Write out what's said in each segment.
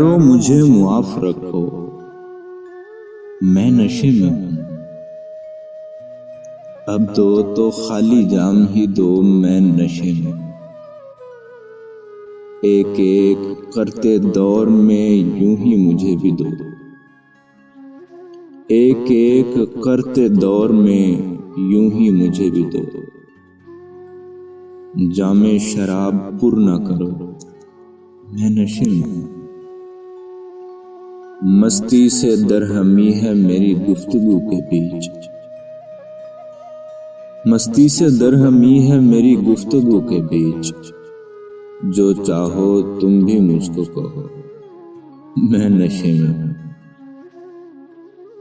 यारो मुझे मुआफ रखो, मैं नशे में हूँ। अब दो तो खाली जाम ही दो, मैं नशे में हूँ। एक एक करते दौर में यूं ही मुझे भी दो। एक एक करते दौर में यूं ही मुझे भी दो। जामे शराब पुर न करो, मैं नशे में हूँ। मस्ती से दरहमी है मेरी गुफ्तगू के बीच। मस्ती से दरहमी है मेरी गुफ्तगू के बीच। जो चाहो तुम भी मुझको कहो, मैं नशे में हूँ।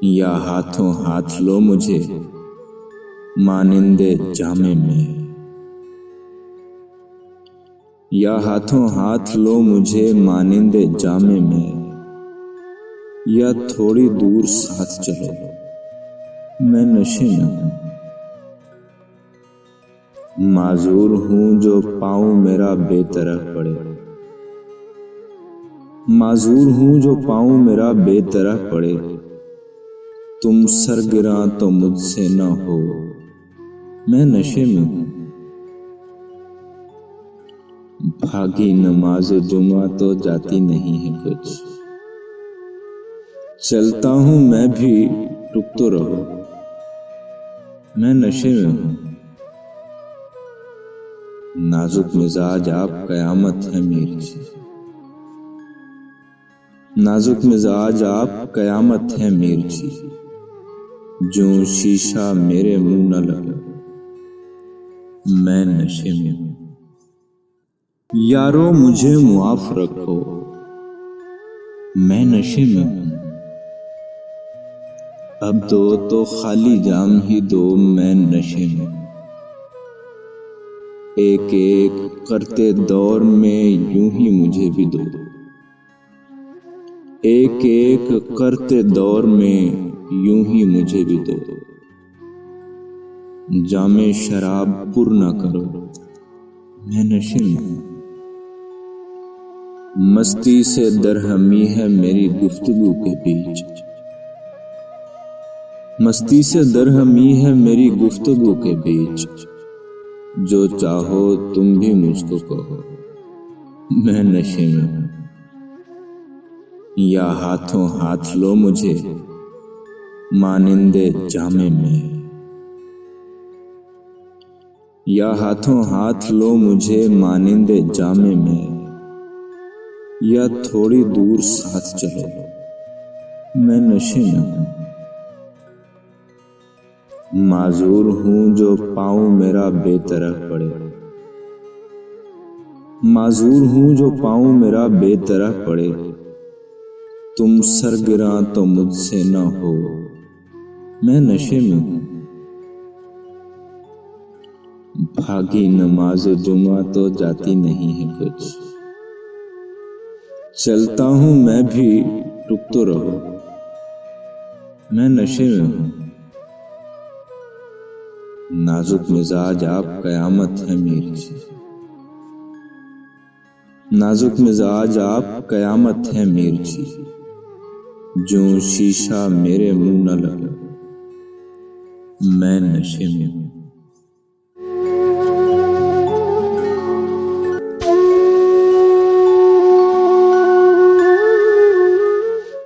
या हाथों हाथ लो मुझे मानिंदे जामे में। या हाथों हाथ लो मुझे मानिंदे जामे में। या थोड़ी दूर साथ चलो, मैं नशे में हूँ। माजूर हूँ जो पाँव मेरा बेतरह पड़े। माजूर हूँ जो पाँव मेरा बेतरह पड़े। तुम सरगिरा तो मुझसे न हो, मैं नशे में हूँ। भागी नमाज जुमा तो जाती नहीं है कुछ। चलता हूँ मैं भी, रुक तो रहो, मैं नशे में हूँ। नाजुक मिजाज आप कयामत है मीरची। नाजुक मिजाज आप कयामत है मीरची। जो शीशा मेरे मुंह न लगा, मैं नशे में हूँ। यारो मुझे मुआफ रखो, मैं नशे में हूँ। अब दो तो खाली जाम ही दो, मैं नशे में हूँ। एक एक करते दौर में यूं ही मुझे भी दो। एक एक करते दौर में यूं ही मुझे भी दो। जामे शराब पुर न करो, मैं नशे में हूँ। मस्ती से दरहमी है मेरी गुफ्तगू के बीच। मस्ती से दरहमी है मेरी गुफ्तगू के बीच। जो चाहो तुम भी मुझको कहो, मैं नशे में हूँ। या हाथों हाथ लो मुझे मानिंदे जामे में। या हाथों हाथ लो मुझे मानिंदे जामे में। या थोड़ी दूर साथ चलो, मैं नशे में हूँ। माजूर हूँ जो पाँव मेरा बेतरह पड़े। माजूर हूँ जो पाँव मेरा बेतरह पड़े। तुम सरगिरा तो मुझसे न हो, मैं नशे में हूँ। भागी नमाज जुमा तो जाती नहीं है कुछ। चलता हूँ मैं भी, रुक तो रहो, मैं नशे में हूँ। नाजुक मिजाज आप कयामत है मीरची। नाजुक मिजाज आप कयामत है मीरची। जो शीशा मेरे मुंह न लगा, मैं नशे में हूँ।